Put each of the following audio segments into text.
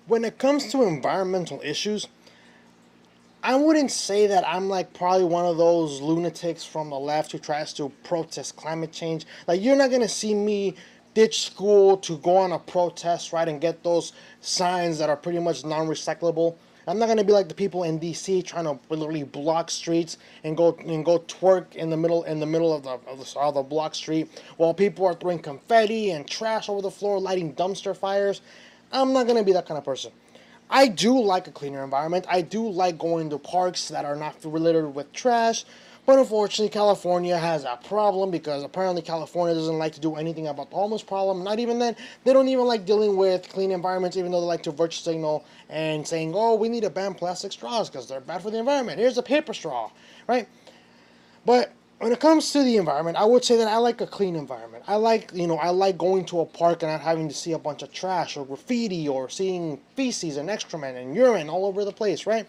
when it comes to environmental issues, I wouldn't say that I'm like probably one of those lunatics from the left who tries to protest climate change. Like, you're not gonna see me ditch school to go on a protest, right, and get those signs that are pretty much non-recyclable. I'm not gonna be like the people in D.C. trying to literally block streets and go twerk in the middle of the block street while people are throwing confetti and trash over the floor, lighting dumpster fires. I'm not gonna be that kind of person. I do like a cleaner environment. I do like going to parks that are not littered with trash. But unfortunately, California has a problem because apparently California doesn't like to do anything about the homeless problem. Not even then, they don't even like dealing with clean environments, even though they like to virtue signal and saying, oh, we need to ban plastic straws because they're bad for the environment. Here's a paper straw, right? But when it comes to the environment, I would say that I like a clean environment. I like going to a park and not having to see a bunch of trash or graffiti or seeing feces and excrement and urine all over the place, right?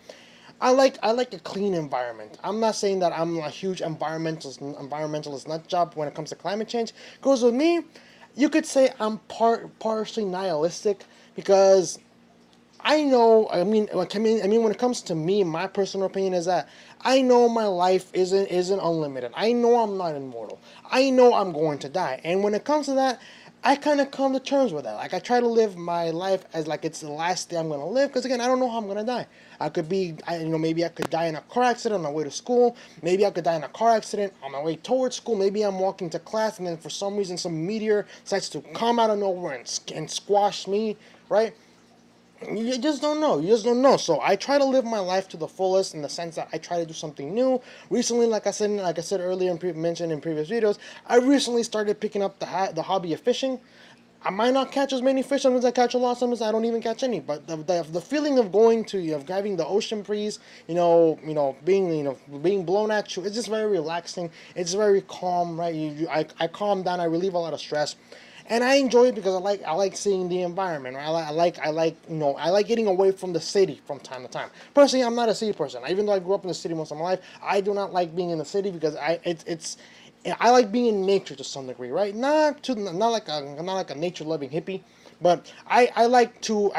I like a clean environment. I'm not saying that I'm a huge environmentalist nut job when it comes to climate change. Goes with me. You could say I'm partially nihilistic because I know. I mean, when it comes to me, my personal opinion is that I know my life isn't unlimited. I know I'm not immortal. I know I'm going to die, and when it comes to that, I kind of come to terms with that. Like, I try to live my life as like it's the last day I'm going to live, because again, I don't know how I'm going to die. Maybe I could die in a car accident on my way to school. Maybe I could die in a car accident on my way towards school. Maybe I'm walking to class, and then for some reason, some meteor decides to come out of nowhere and squash me, right? You just don't know. You just don't know. So I try to live my life to the fullest in the sense that I try to do something new. Recently, like I said earlier and mentioned in previous videos, I recently started picking up the hobby of fishing. I might not catch as many fish. Sometimes I catch a lot. Sometimes I don't even catch any. But the feeling of having the ocean breeze, being blown at you, it's just very relaxing. It's very calm, right? I calm down. I relieve a lot of stress, and I enjoy it because I like seeing the environment. Right? I like getting away from the city from time to time. Personally, I'm not a city person. Even though I grew up in the city most of my life, I do not like being in the city because I like being in nature to some degree, right? Not like a nature loving hippie, but I like to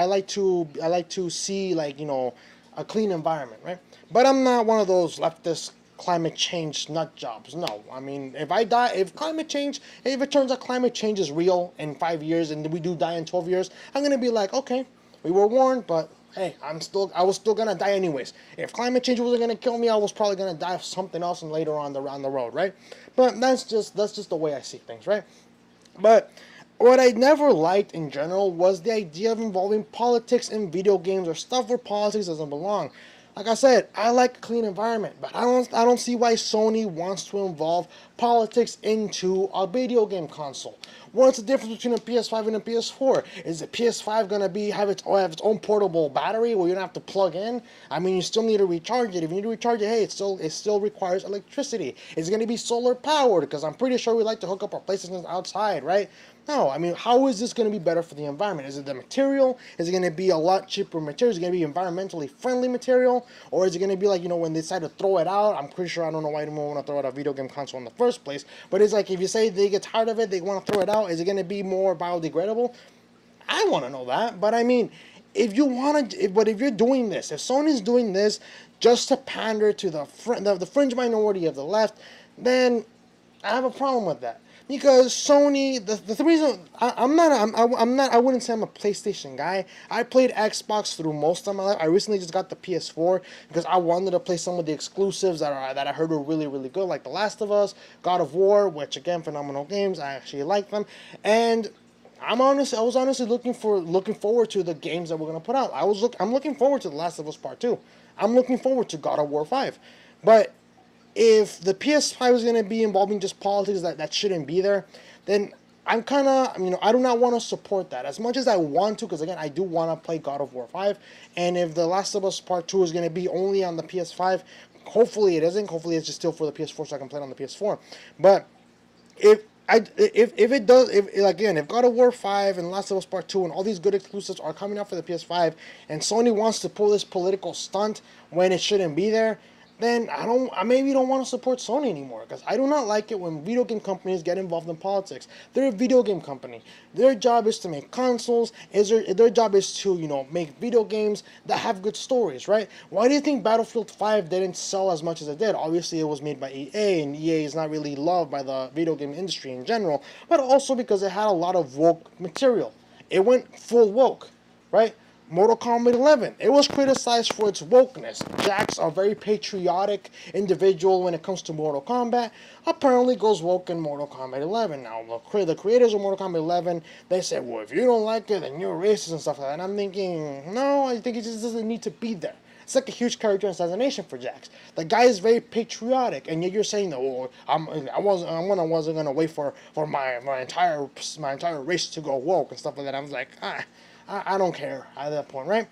see, a clean environment, right? But I'm not one of those leftist climate change nut jobs. No, I mean, if it turns out climate change is real in 5 years and we do die in 12 years, I'm gonna be like, okay, we were warned, but hey, I was still gonna die anyways. If climate change wasn't gonna kill me, I was probably gonna die of something else and later on the road, right? But that's just the way I see things, right? But what I never liked in general was the idea of involving politics in video games or stuff where politics doesn't belong. Like I said, I like a clean environment, but I don't see why Sony wants to involve politics into a video game console. What's the difference between a PS5 and a PS4? Is the PS5 gonna have its own portable battery where you don't have to plug in? I mean, you still need to recharge it. If you need to recharge it, hey, it still requires electricity. It's gonna be solar powered because I'm pretty sure we like to hook up our PlayStations outside, right? No, I mean, how is this going to be better for the environment? Is it the material? Is it going to be a lot cheaper material? Is it going to be environmentally friendly material? Or is it going to be like, when they decide to throw it out? I'm pretty sure I don't know why anyone want to throw out a video game console in the first place. But it's like, if you say they get tired of it, they want to throw it out, is it going to be more biodegradable? I want to know that. But I mean, if you're doing this, if Sony's doing this just to pander to the fringe minority of the left, then I have a problem with that. Because Sony, the reason I wouldn't say I'm a PlayStation guy. I played Xbox through most of my life. I recently just got the PS4 because I wanted to play some of the exclusives that I heard were really, really good, like The Last of Us, God of War, which again, phenomenal games. I actually like them, and I was honestly looking forward to the games that we're gonna put out. I'm looking forward to The Last of Us Part Two. I'm looking forward to God of War 5, but if the PS5 is going to be involving just politics that shouldn't be there, then I'm kind of, I do not want to support that as much as I want to, because again, I do want to play God of War 5. And if The Last of Us Part 2 is going to be only on the PS5, hopefully it isn't. Hopefully it's just still for the PS4 so I can play it on the PS4. But if God of War 5 and Last of Us Part 2 and all these good exclusives are coming out for the PS5 and Sony wants to pull this political stunt when it shouldn't be there, then I maybe don't want to support Sony anymore, because I do not like it when video game companies get involved in politics. They're a video game company. Their job is to make consoles. Their job is to, make video games that have good stories, right? Why do you think Battlefield 5 didn't sell as much as it did? Obviously, it was made by EA, and EA is not really loved by the video game industry in general, but also because it had a lot of woke material. It went full woke, right? Mortal Kombat 11. It was criticized for its wokeness. Jax, a very patriotic individual when it comes to Mortal Kombat, apparently goes woke in Mortal Kombat 11. Now, the creators of Mortal Kombat 11, they said, well, if you don't like it, then you're racist and stuff like that. And I'm thinking, no, I think it just doesn't need to be there. It's like a huge character assassination for Jax. The guy is very patriotic, and yet you're saying that, well, I wasn't gonna wait for my entire race to go woke and stuff like that. I was like, I don't care at that point, right?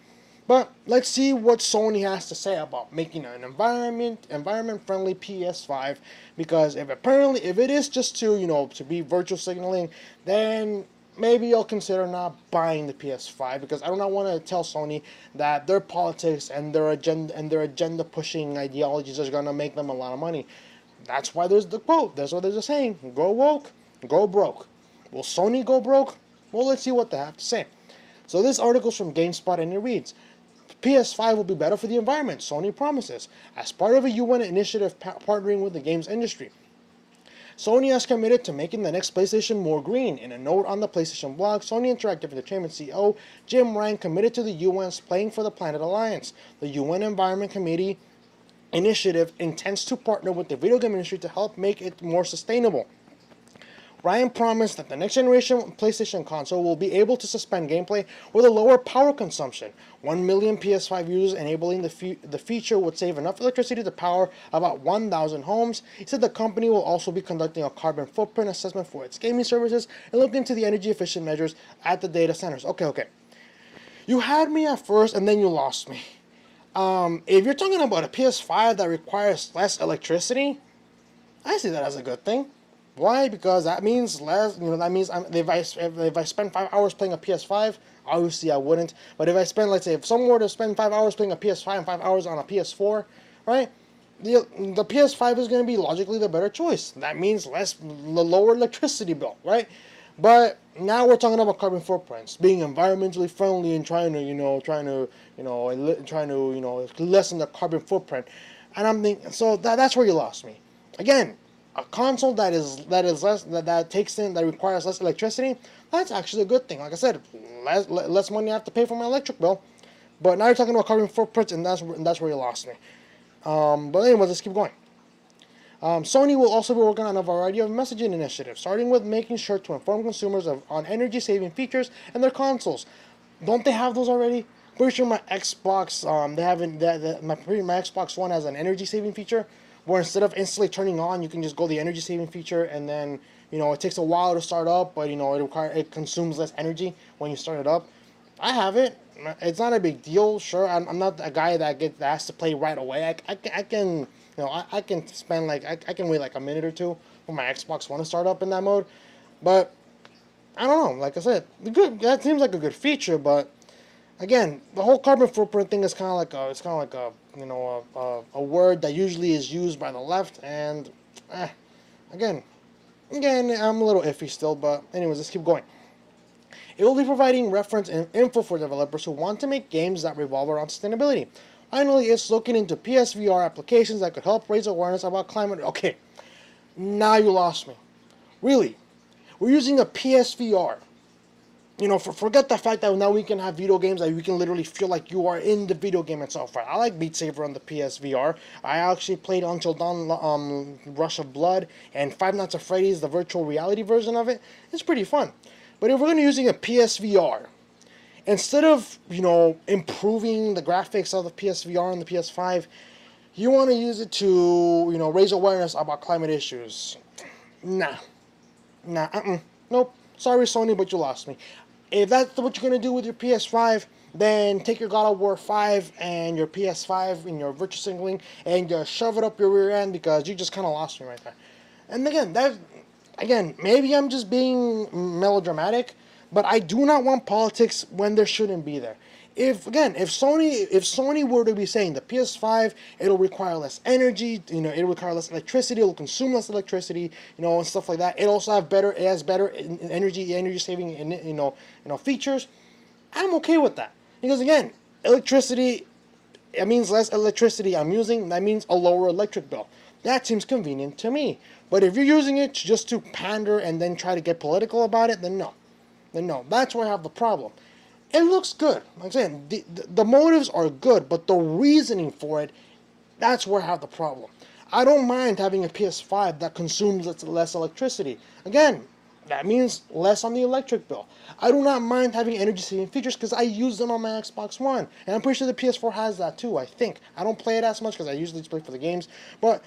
But let's see what Sony has to say about making an environment-friendly PS5. Because if it is just to be virtual signaling, then maybe I'll consider not buying the PS5, because I do not want to tell Sony that their politics and their agenda pushing ideologies are gonna make them a lot of money. That's why there's the quote. That's what there's a saying: "Go woke, go broke." Will Sony go broke? Well, let's see what they have to say. So this article's from GameSpot, and it reads, PS5 will be better for the environment, Sony promises, as part of a UN initiative partnering with the games industry. Sony has committed to making the next PlayStation more green. In a note on the PlayStation blog, Sony Interactive Entertainment CEO Jim Ryan committed to the UN's Playing for the Planet Alliance. The UN Environment Committee initiative intends to partner with the video game industry to help make it more sustainable. Ryan promised that the next generation PlayStation console will be able to suspend gameplay with a lower power consumption. 1 million PS5 users enabling the feature would save enough electricity to power about 1,000 homes. He said the company will also be conducting a carbon footprint assessment for its gaming services and look into the energy efficient measures at the data centers. Okay. You had me at first and then you lost me. If you're talking about a PS5 that requires less electricity, I see that as a good thing. Why? Because that means less. That means if I spend 5 hours playing a PS5, obviously I wouldn't. But if I spend, let's say, if someone were to spend 5 hours playing a PS5 and 5 hours on a PS4, right? The PS5 is going to be logically the better choice. That means the lower electricity bill, right? But now we're talking about carbon footprints, being environmentally friendly and trying to lessen the carbon footprint. And I'm thinking, so that's where you lost me. Again, a console that requires less electricity, that's actually a good thing. Like I said, less money I have to pay for my electric bill. But now you're talking about carbon footprints, and that's where you lost me. But anyway, let's keep going. Sony will also be working on a variety of messaging initiatives, starting with making sure to inform consumers on energy-saving features in their consoles. Don't they have those already? Pretty sure my Xbox, my Xbox One has an energy-saving feature, where instead of instantly turning on, you can just go the energy saving feature, and then it takes a while to start up, but it consumes less energy when you start it up. I have it. It's not a big deal. Sure, I'm not a guy that has to play right away. I can I can spend I can wait like a minute or two for my Xbox One to start up in that mode, but I don't know. Like I said, that seems like a good feature, but again, the whole carbon footprint thing is kind of like a word that usually is used by the left, and again, I'm a little iffy still. But anyways, let's keep going. It will be providing reference and info for developers who want to make games that revolve around sustainability. Finally, it's looking into PSVR applications that could help raise awareness about climate. Okay, now you lost me. Really, we're using a PSVR. Forget the fact that now we can have video games that you can literally feel like you are in the video game itself, right? I like Beat Saber on the PSVR. I actually played Until Dawn, Rush of Blood, and Five Nights at Freddy's, the virtual reality version of it. It's pretty fun. But if we're going to be using a PSVR, instead of, improving the graphics of the PSVR and the PS5, you want to use it to, raise awareness about climate issues. Nope. Sorry, Sony, but you lost me. If that's what you're going to do with your PS5, then take your God of War 5 and your PS5 and your virtual signaling and just shove it up your rear end, because you just kind of lost me right there. And again, maybe I'm just being melodramatic, But I do not want politics when there shouldn't be there. If Sony were to be saying the PS5, it'll require less energy, it'll require less electricity, it'll consume less electricity, and stuff like that. It has better energy saving, features. I'm okay with that because again, electricity, it means less electricity I'm using. That means a lower electric bill. That seems convenient to me. But if you're using it just to pander and then try to get political about it, then no. That's where I have the problem. It looks good. Like I'm saying, the motives are good, but the reasoning for it, that's where I have the problem. I don't mind having a PS5 that consumes less electricity. Again, that means less on the electric bill. I do not mind having energy saving features because I use them on my Xbox One. And I'm pretty sure the PS4 has that too, I think. I don't play it as much because I usually just play for the games. But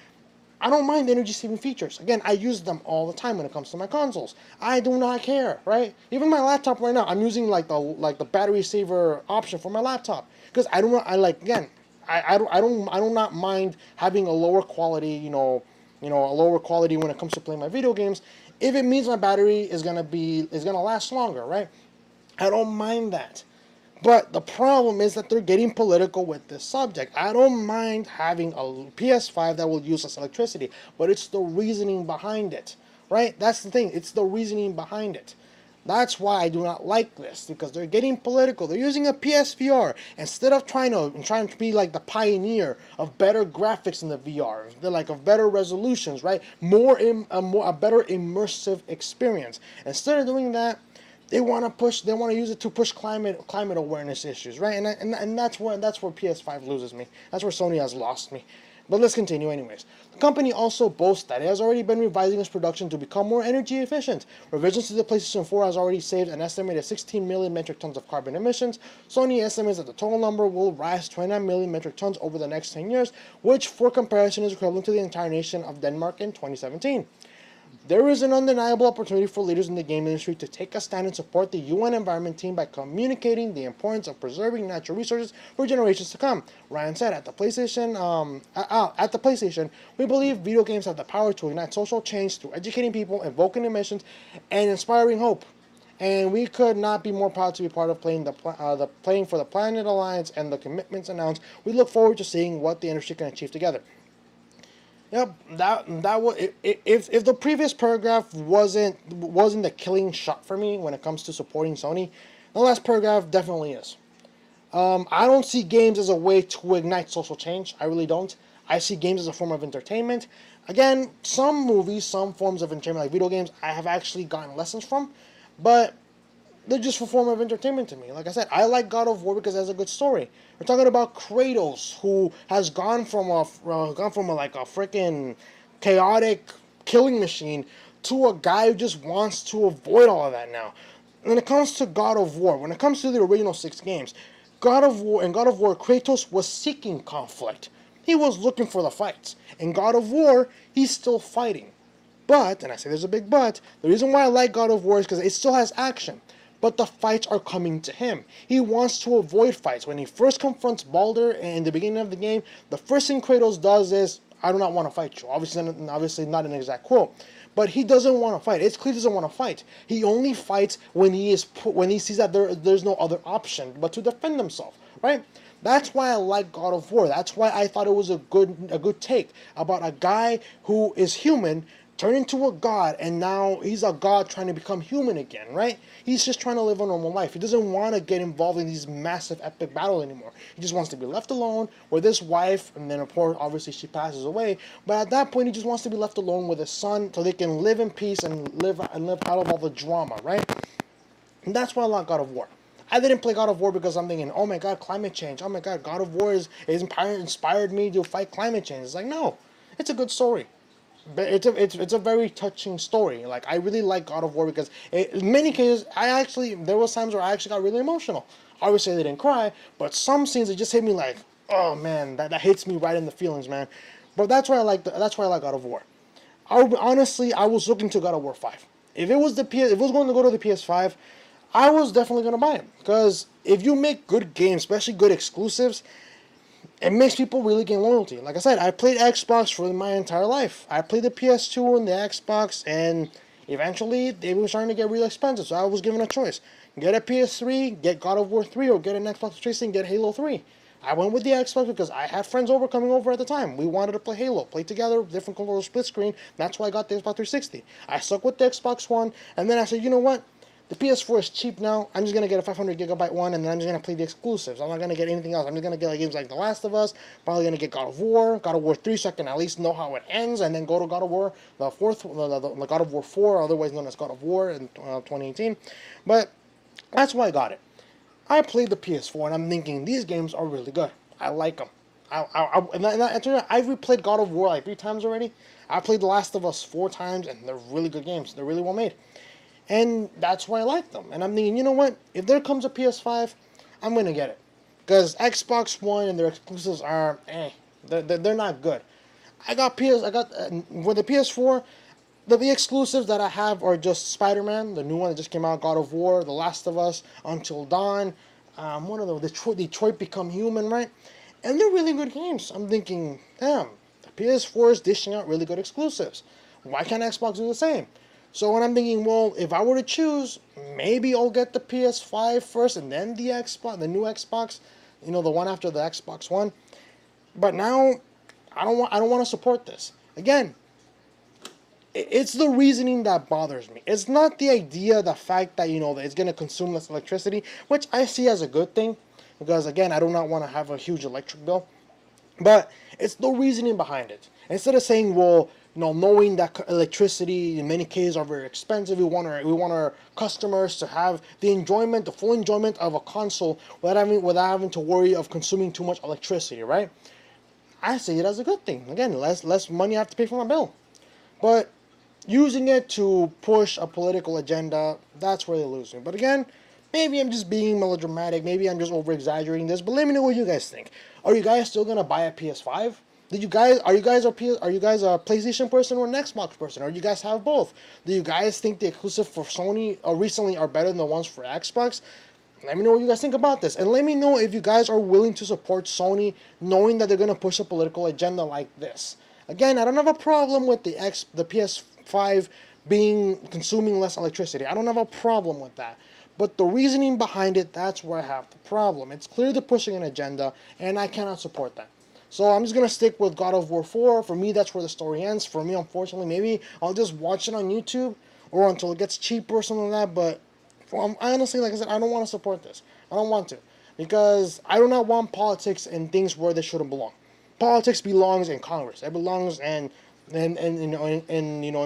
I don't mind energy saving features. Again, I use them all the time when it comes to my consoles. I do not care, right? Even my laptop right now, I'm using like the battery saver option for my laptop because I do not mind having a lower quality, a lower quality when it comes to playing my video games if it means my battery is gonna last longer, right? I don't mind that. But the problem is that they're getting political with this subject. I don't mind having a PS5 that will use less electricity, but it's the reasoning behind it, right? That's the thing. It's the reasoning behind it. That's why I do not like this, because they're getting political. They're using a PSVR instead of trying to be like the pioneer of better graphics in the VR. They're like of better resolutions, right? A better immersive experience. Instead of doing that, they want to use it to push climate awareness issues, right? And that's where PS5 loses me. That's where Sony has lost me. But let's continue anyways. The company also boasts that it has already been revising its production to become more energy efficient. Revisions to the PlayStation 4 has already saved an estimated 16 million metric tons of carbon emissions. Sony estimates that the total number will rise 29 million metric tons over the next 10 years, which for comparison is equivalent to the entire nation of Denmark in 2017. There is an undeniable opportunity for leaders in the game industry to take a stand and support the UN Environment Team by communicating the importance of preserving natural resources for generations to come. Ryan said, at the PlayStation, we believe video games have the power to ignite social change through educating people, invoking emissions, and inspiring hope. And we could not be more proud to be part of Playing for the Planet Alliance and the commitments announced. We look forward to seeing what the industry can achieve together. Yep, that was if the previous paragraph wasn't the killing shot for me when it comes to supporting Sony, the last paragraph definitely is. I don't see games as a way to ignite social change. I really don't. I see games as a form of entertainment. Again, some movies, some forms of entertainment like video games, I have actually gotten lessons from, but they're just a form of entertainment to me. Like I said, I like God of War because it has a good story. We're talking about Kratos, who has gone from a freaking chaotic killing machine to a guy who just wants to avoid all of that now. When it comes to God of War, when it comes to the original 6 games, God of War, Kratos was seeking conflict. He was looking for the fights. In God of War, he's still fighting. But, and I say there's a big but, the reason why I like God of War is because it still has action. But the fights are coming to him. He wants to avoid fights. When he first confronts Baldur in the beginning of the game, the first thing Kratos does is, I do not want to fight you. Obviously not an exact quote. But he doesn't want to fight. It's clear he doesn't want to fight. He only fights when he sees that there's no other option but to defend himself, right? That's why I like God of War. That's why I thought it was a good take about a guy who is human turned into a god, and now he's a god trying to become human again, right? He's just trying to live a normal life. He doesn't want to get involved in these massive epic battles anymore. He just wants to be left alone with his wife, and then of course, obviously she passes away. But at that point, he just wants to be left alone with his son so they can live in peace and live out of all the drama, right? And that's why I like God of War. I didn't play God of War because I'm thinking, oh my god, climate change. Oh my god, God of War inspired me to fight climate change. It's like, no, it's a good story. But it's a very touching story. Like, I really like God of War because in many cases there was times where I actually got really emotional. Obviously I didn't cry, but some scenes it just hit me like, oh man, that hits me right in the feelings, man. But that's why I like God of War. Honestly, I was looking to God of War 5. If it was going to go to the PS5, I was definitely going to buy it, because if you make good games, especially good exclusives, it makes people really gain loyalty. Like I said, I played Xbox for my entire life. I played the PS2 and the Xbox, and Eventually, they were starting to get real expensive, so I was given a choice. Get a PS3, get God of War 3, or get an Xbox 360 and get Halo 3. I went with the Xbox because I had friends coming over at the time. We wanted to play Halo, play together, different controller, split screen. That's why I got the Xbox 360. I stuck with the Xbox One, and then I said, you know what? The PS4 is cheap now. I'm just gonna get a 500 gigabyte one, and then I'm just gonna play the exclusives. I'm not gonna get anything else. I'm just gonna get like games like The Last of Us. Probably gonna get God of War 3, so I can at least know how it ends, and then go to God of War, the God of War 4, otherwise known as God of War in 2018. But that's why I got it. I played the PS4, and I'm thinking these games are really good. I like them. I've replayed God of War like 3 times already. I played The Last of Us 4 times, and they're really good games. They're really well made. And that's why I like them. And I'm thinking, you know what? If there comes a PS5, I'm going to get it. Because Xbox One and their exclusives are, they're not good. With the PS4, the exclusives that I have are just Spider-Man, the new one that just came out, God of War, The Last of Us, Until Dawn, one of the Detroit Become Human, right? And they're really good games. I'm thinking, damn, the PS4 is dishing out really good exclusives. Why can't Xbox do the same? So when I'm thinking, well, if I were to choose, maybe I'll get the PS5 first and then the Xbox, the new Xbox, the one after the Xbox One. But now, I don't want to support this. Again, it's the reasoning that bothers me. It's not the idea, the fact that, that it's going to consume less electricity, which I see as a good thing. Because, again, I do not want to have a huge electric bill. But it's the reasoning behind it. Instead of saying, well, knowing that electricity in many cases are very expensive, we want our customers to have the full enjoyment of a console without having to worry of consuming too much electricity, right? I see it as a good thing. Again, less money I have to pay for my bill. But using it to push a political agenda, that's where they lose me. But again, maybe I'm just being melodramatic. Maybe I'm just over-exaggerating this. But let me know what you guys think. Are you guys still gonna buy a PS5? Are you guys a PlayStation person or an Xbox person? Or do you guys have both? Do you guys think the exclusive for Sony recently are better than the ones for Xbox? Let me know what you guys think about this. And let me know if you guys are willing to support Sony knowing that they're going to push a political agenda like this. Again, I don't have a problem with the PS5 consuming less electricity. I don't have a problem with that. But the reasoning behind it, that's where I have the problem. It's clear they're pushing an agenda, and I cannot support that. So I'm just going to stick with God of War 4. For me, that's where the story ends. For me, unfortunately, maybe I'll just watch it on YouTube or until it gets cheaper or something like that. But honestly, like I said, I don't want to support this. I don't want to. Because I do not want politics and things where they shouldn't belong. Politics belongs in Congress. It belongs in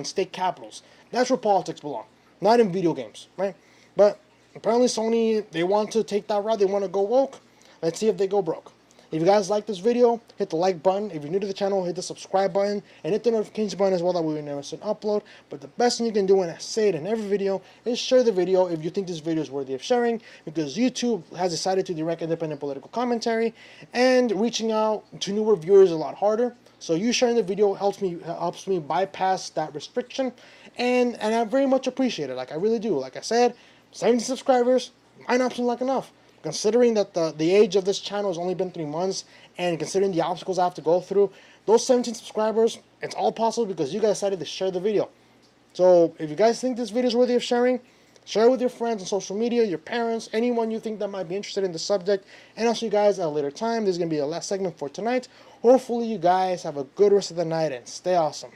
state capitals. That's where politics belong. Not in video games, right? But apparently Sony, they want to take that route. They want to go woke. Let's see if they go broke. If you guys like this video, hit the like button. If you're new to the channel, hit the subscribe button. And hit the notification button as well, that way we never miss an upload. But the best thing you can do, and I say it in every video, is share the video if you think this video is worthy of sharing. Because YouTube has decided to direct independent political commentary. And reaching out to newer viewers is a lot harder. So you sharing the video helps me bypass that restriction. And I very much appreciate it. Like, I really do. Like I said, 70 subscribers might not seem like enough. Considering that the age of this channel has only been 3 months, and considering the obstacles I have to go through, those 17 subscribers, it's all possible because you guys decided to share the video. So if you guys think this video is worthy of sharing, share it with your friends on social media, your parents, anyone you think that might be interested in the subject. And I'll see you guys at a later time. This is going to be the last segment for tonight. Hopefully you guys have a good rest of the night and stay awesome.